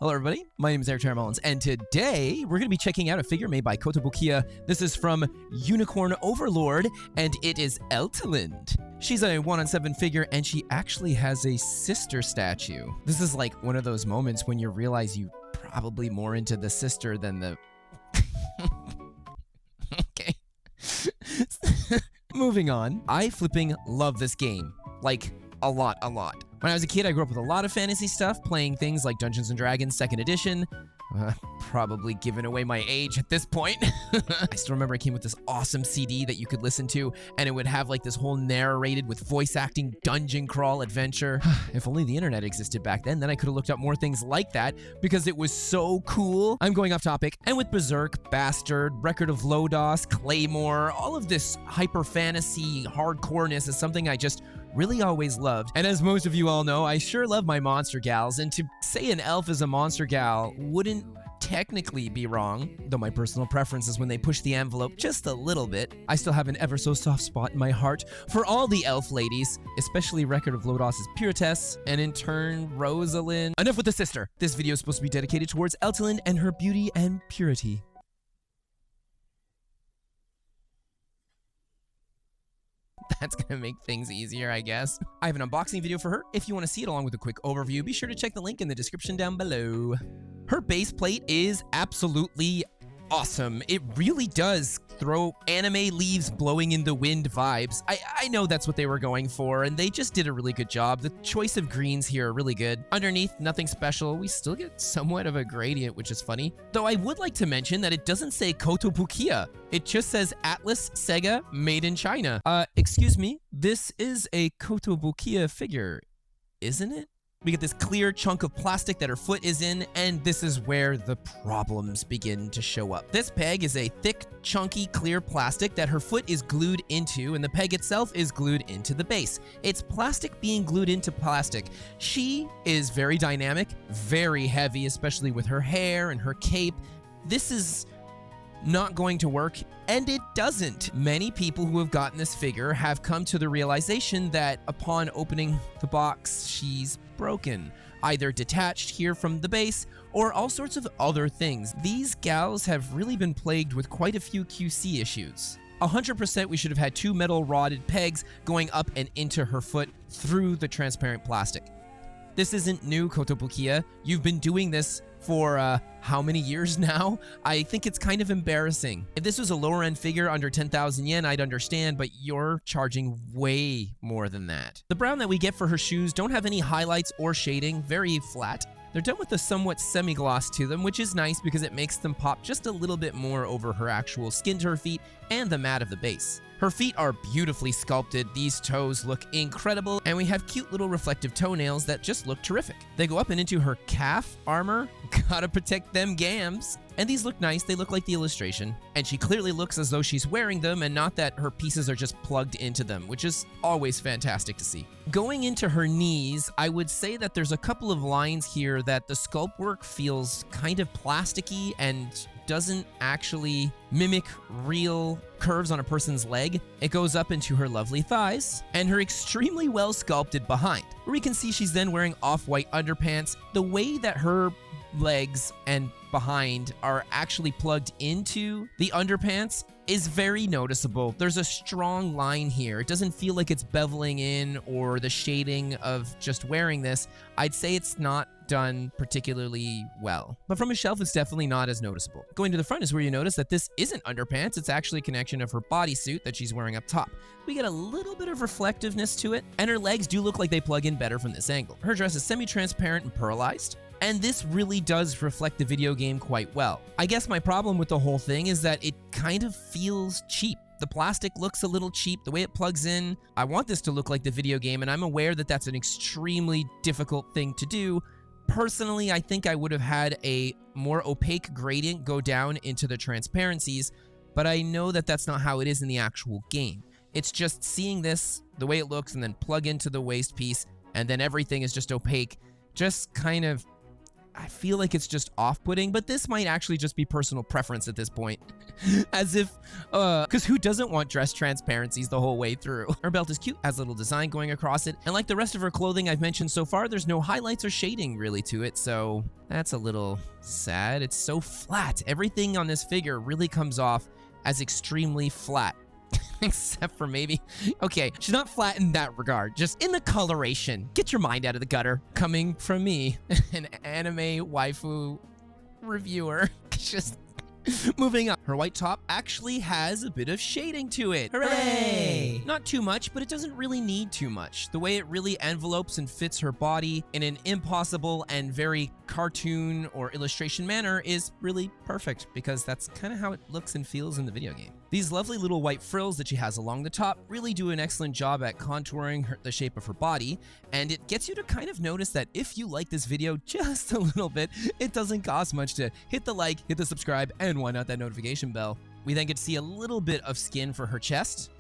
Hello everybody, my name is Eric Mullins, and today we're going to be checking out a figure made by Kotobukiya. This is from Unicorn Overlord, and it is Eltolinde. She's a 1/7 figure, and she actually has a sister statue. This is like one of those moments when you realize you probably more into the sister than the... Okay. Moving on. I flipping love this game. Like, a lot. When I was a kid, I grew up with a lot of fantasy stuff, playing things like Dungeons & Dragons 2nd edition. Probably giving away my age at this point. I still remember it came with this awesome CD that you could listen to, and it would have like this whole narrated with voice acting dungeon crawl adventure. If only the internet existed back then I could have looked up more things like that because it was so cool. I'm going off topic. And with Berserk, Bastard, Record of Lodos, Claymore, all of this hyper fantasy hardcoreness is something I just really always loved. And as most of you all know, I sure love my monster gals, and to say an elf is a monster gal wouldn't technically be wrong, though my personal preference is when they push the envelope just a little bit. I still have an ever so soft spot in my heart for all the elf ladies, especially Record of Lodos' Puretess, and in turn, Rosalind. Enough with the sister. This video is supposed to be dedicated towards Eltolinde and her beauty and purity. That's gonna make things easier, I guess. I have an unboxing video for her. If you want to see it along with a quick overview, be sure to check the link in the description down below. Her base plate is absolutely awesome. It really does throw anime leaves blowing in the wind vibes. I know that's what they were going for, and they just did a really good job. The choice of greens here are really good. Underneath, nothing special. We still get somewhat of a gradient, which is funny. Though I would like to mention that it doesn't say Kotobukiya. It just says Atlas Sega made in China. Excuse me, this is a Kotobukiya figure, isn't it? We get this clear chunk of plastic that her foot is in, and this is where the problems begin to show up. This peg is a thick, chunky, clear plastic that her foot is glued into, and the peg itself is glued into the base. It's plastic being glued into plastic. She is very dynamic, very heavy, especially with her hair and her cape. This is not going to work, and it doesn't. Many people who have gotten this figure have come to the realization that upon opening the box, she's broken, either detached here from the base or all sorts of other things. These gals have really been plagued with quite a few QC issues. 100% we should have had 2 metal rodded pegs going up and into her foot through the transparent plastic. This isn't new, Kotobukiya. You've been doing this for how many years now? I think it's kind of embarrassing. If this was a lower end figure under 10,000 yen, I'd understand, but you're charging way more than that. The brown that we get for her shoes don't have any highlights or shading, very flat. They're done with a somewhat semi-gloss to them, which is nice because it makes them pop just a little bit more over her actual skin to her feet and the mat of the base. Her feet are beautifully sculpted, these toes look incredible, and we have cute little reflective toenails that just look terrific. They go up and into her calf armor. Gotta protect them gams. And these look nice, they look like the illustration. And she clearly looks as though she's wearing them and not that her pieces are just plugged into them, which is always fantastic to see. Going into her knees, I would say that there's a couple of lines here that the sculpt work feels kind of plasticky and doesn't actually mimic real curves on a person's leg. It goes up into her lovely thighs and her extremely well sculpted behind, where we can see she's then wearing off-white underpants. The way that her legs and behind are actually plugged into the underpants is very noticeable. There's a strong line here. It doesn't feel like it's beveling in or the shading of just wearing this. I'd say it's not done particularly well. But from a shelf, it's definitely not as noticeable. Going to the front is where you notice that this isn't underpants. It's actually a connection of her bodysuit that she's wearing up top. We get a little bit of reflectiveness to it, and her legs do look like they plug in better from this angle. Her dress is semi-transparent and pearlized, and this really does reflect the video game quite well. I guess my problem with the whole thing is that it kind of feels cheap. The plastic looks a little cheap, the way it plugs in. I want this to look like the video game, and I'm aware that that's an extremely difficult thing to do. Personally, I think I would have had a more opaque gradient go down into the transparencies, but I know that that's not how it is in the actual game. It's just seeing this, the way it looks, and then plug into the waist piece, and then everything is just opaque, just kind of I feel like it's just off-putting, but this might actually just be personal preference at this point. As if, because who doesn't want dress transparencies the whole way through? Her belt is cute, has a little design going across it, and like the rest of her clothing I've mentioned so far, there's no highlights or shading really to it, so that's a little sad. It's so flat. Everything on this figure really comes off as extremely flat. Except for maybe, okay, she's not flat in that regard, just in the coloration. Get your mind out of the gutter. Coming from me, an anime waifu reviewer. Just moving up. Her white top actually has a bit of shading to it. Hooray! Not too much, but it doesn't really need too much. The way it really envelopes and fits her body in an impossible and very cartoon or illustration manner is really perfect, because that's kind of how it looks and feels in the video game. These lovely little white frills that she has along the top really do an excellent job at contouring the shape of her body, and it gets you to kind of notice that if you like this video just a little bit, it doesn't cost much to hit the like, hit the subscribe, and why not that notification bell. We then get to see a little bit of skin for her chest.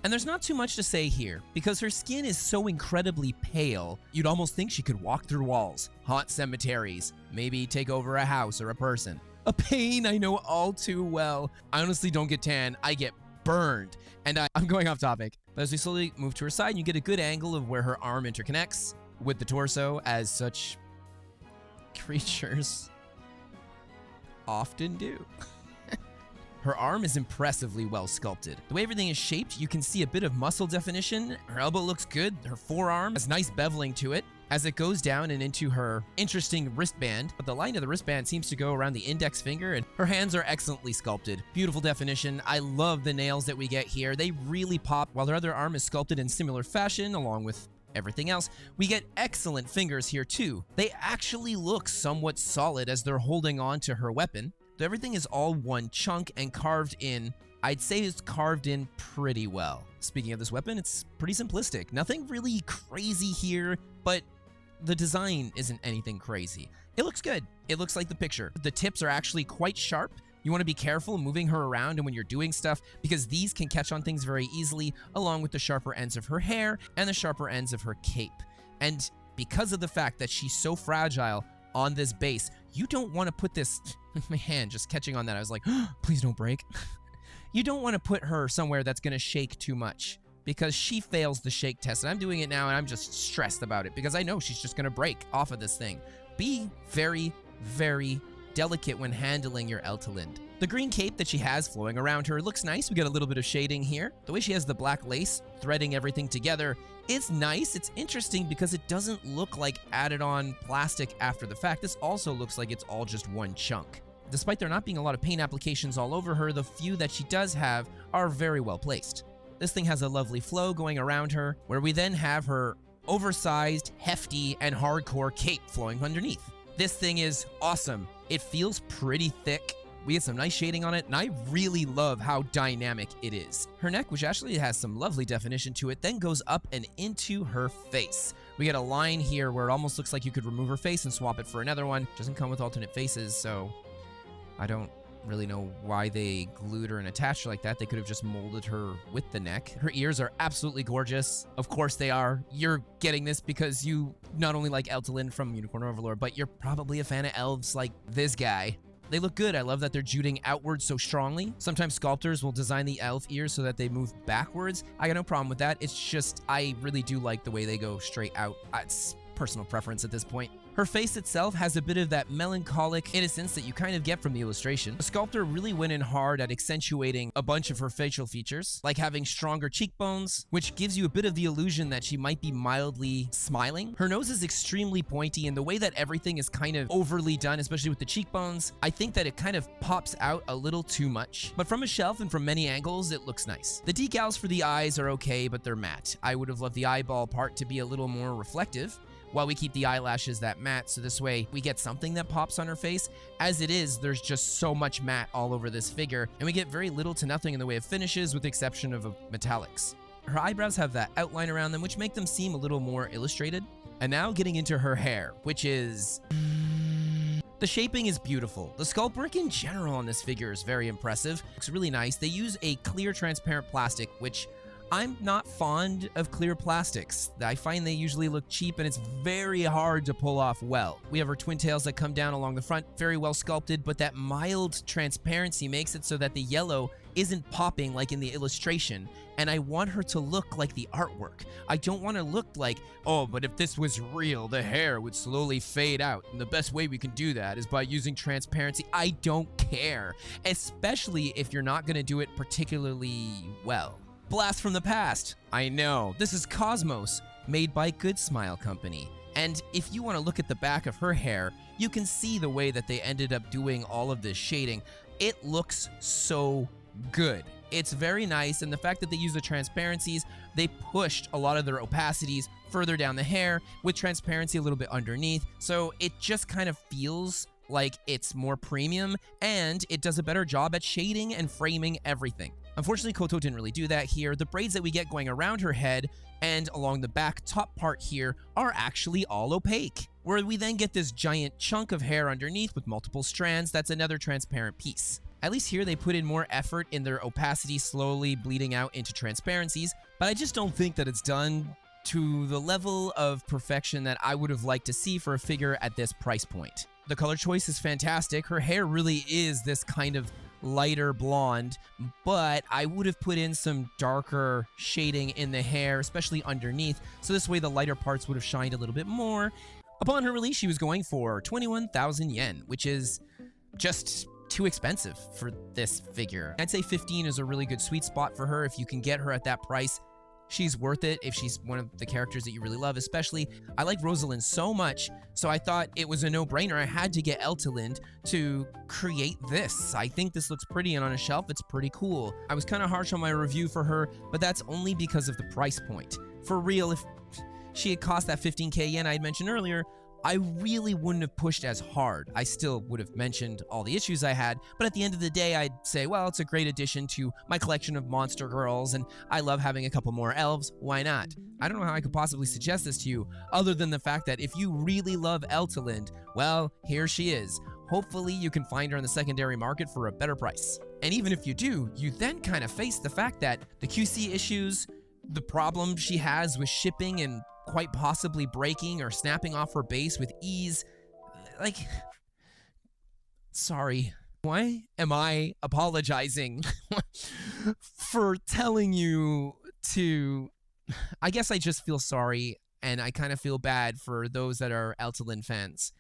And there's not too much to say here, because her skin is so incredibly pale, you'd almost think she could walk through walls, haunt cemeteries, maybe take over a house or a person. A pain I know all too well. I honestly don't get tan, I get burned. And I'm going off topic. But as we slowly move to her side, you get a good angle of where her arm interconnects with the torso, as such creatures often do. Her arm is impressively well sculpted. The way everything is shaped, you can see a bit of muscle definition. Her elbow looks good. Her forearm has nice beveling to it as it goes down and into her interesting wristband. But the line of the wristband seems to go around the index finger, and her hands are excellently sculpted. Beautiful definition. I love the nails that we get here. They really pop, while her other arm is sculpted in similar fashion along with everything else. We get excellent fingers here too. They actually look somewhat solid as they're holding on to her weapon. So everything is all one chunk and carved in. I'd say it's carved in pretty well. Speaking of this weapon, it's pretty simplistic. Nothing really crazy here, but the design isn't anything crazy. It looks good. It looks like the picture. The tips are actually quite sharp. You want to be careful moving her around and when you're doing stuff, because these can catch on things very easily, along with the sharper ends of her hair and the sharper ends of her cape. And because of the fact that she's so fragile on this base, you don't want to put this, my hand just catching on that, I was like, oh, please don't break. You don't want to put her somewhere that's going to shake too much, because she fails the shake test. And I'm doing it now and I'm just stressed about it because I know she's just going to break off of this thing. Be very, very delicate when handling your Eltolinde. The green cape that she has flowing around her looks nice. We get a little bit of shading here. The way she has the black lace threading everything together is nice. It's interesting because it doesn't look like added on plastic after the fact. This also looks like it's all just one chunk. Despite there not being a lot of paint applications all over her, the few that she does have are very well placed. This thing has a lovely flow going around her, where we then have her oversized, hefty, and hardcore cape flowing underneath. This thing is awesome. It feels pretty thick. We get some nice shading on it, and I really love how dynamic it is. Her neck, which actually has some lovely definition to it, then goes up and into her face. We get a line here where it almost looks like you could remove her face and swap it for another one. It doesn't come with alternate faces, so I don't really know why they glued her and attached her like that. They could have just molded her with the neck. Her ears are absolutely gorgeous. Of course they are. You're getting this because you not only like Eltolinde from Unicorn Overlord, but you're probably a fan of elves like this guy. They look good. I love that they're juting outwards so strongly. Sometimes sculptors will design the elf ears so that they move backwards. I got no problem with that. It's just, I really do like the way they go straight out. It's personal preference at this point. Her face itself has a bit of that melancholic innocence that you kind of get from the illustration. The sculptor really went in hard at accentuating a bunch of her facial features, like having stronger cheekbones, which gives you a bit of the illusion that she might be mildly smiling. Her nose is extremely pointy, and the way that everything is kind of overly done, especially with the cheekbones, I think that it kind of pops out a little too much. But from a shelf and from many angles, it looks nice. The decals for the eyes are okay, but they're matte. I would have loved the eyeball part to be a little more reflective, while we keep the eyelashes that matte, so this way we get something that pops on her face. As it is, there's just so much matte all over this figure, and we get very little to nothing in the way of finishes with the exception of metallics. Her eyebrows have that outline around them, which make them seem a little more illustrated. And now getting into her hair, which is... The shaping is beautiful. The sculpt work in general on this figure is very impressive. Looks really nice. They use a clear transparent plastic, which I'm not fond of clear plastics. I find they usually look cheap and it's very hard to pull off well. We have our twin tails that come down along the front, very well sculpted, but that mild transparency makes it so that the yellow isn't popping like in the illustration, and I want her to look like the artwork. I don't want to look like, oh, but if this was real, the hair would slowly fade out, and the best way we can do that is by using transparency. I don't care, especially if you're not going to do it particularly well. Blast from the past. I know, this is Cosmos, made by Good Smile Company. And if you want to look at the back of her hair, you can see the way that they ended up doing all of this shading. It looks so good. It's very nice, and the fact that they use the transparencies, they pushed a lot of their opacities further down the hair with transparency a little bit underneath, so it just kind of feels like it's more premium, and it does a better job at shading and framing everything. Unfortunately, Koto didn't really do that here. The braids that we get going around her head and along the back top part here are actually all opaque, where we then get this giant chunk of hair underneath with multiple strands. That's another transparent piece. At least here they put in more effort in their opacity slowly bleeding out into transparencies, but I just don't think that it's done to the level of perfection that I would have liked to see for a figure at this price point. The color choice is fantastic. Her hair really is this kind of lighter blonde, but I would have put in some darker shading in the hair, especially underneath, so this way the lighter parts would have shined a little bit more. Upon her release, she was going for 21,000 yen, which is just too expensive for this figure. I'd say 15 is a really good sweet spot for her. If you can get her at that price, she's worth it if she's one of the characters that you really love. Especially, I like Rosalind so much, so I thought it was a no-brainer. I had to get Eltolinde to create this. I think this looks pretty, and on a shelf, it's pretty cool. I was kind of harsh on my review for her, but that's only because of the price point. For real, if she had cost that 15k yen I had mentioned earlier, I really wouldn't have pushed as hard. I still would have mentioned all the issues I had, but at the end of the day, I'd say, well, it's a great addition to my collection of monster girls, and I love having a couple more elves. Why not? I don't know how I could possibly suggest this to you, other than the fact that if you really love Eltolinde, well, here she is. Hopefully, you can find her in the secondary market for a better price. And even if you do, you then kind of face the fact that the QC issues, the problem she has with shipping and quite possibly breaking or snapping off her base with ease, like, sorry. Why am I apologizing for telling you to, I guess I just feel sorry, and I kind of feel bad for those that are Eltolinde fans,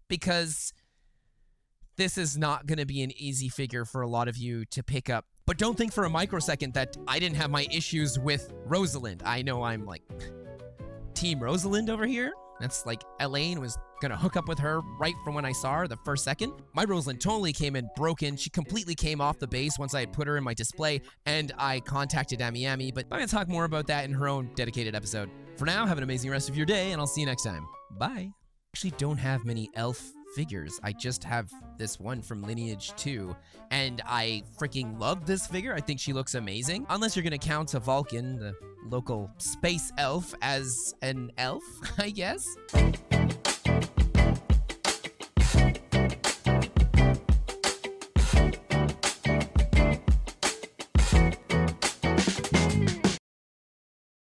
because this is not going to be an easy figure for a lot of you to pick up. But don't think for a microsecond that I didn't have my issues with Rosalind. I know I'm like Team Rosalind over here. That's like Elaine was gonna hook up with her right from when I saw her the first second. My Rosalind totally came in broken. She completely came off the base once I had put her in my display, and I contacted Ami, but I'm gonna talk more about that in her own dedicated episode. For now, have an amazing rest of your day, and I'll see you next time. Bye. I actually don't have many elf figures. I just have this one from Lineage 2, and I freaking love this figure. I think she looks amazing. Unless you're gonna count a Vulcan, the local space elf, as an elf, I guess.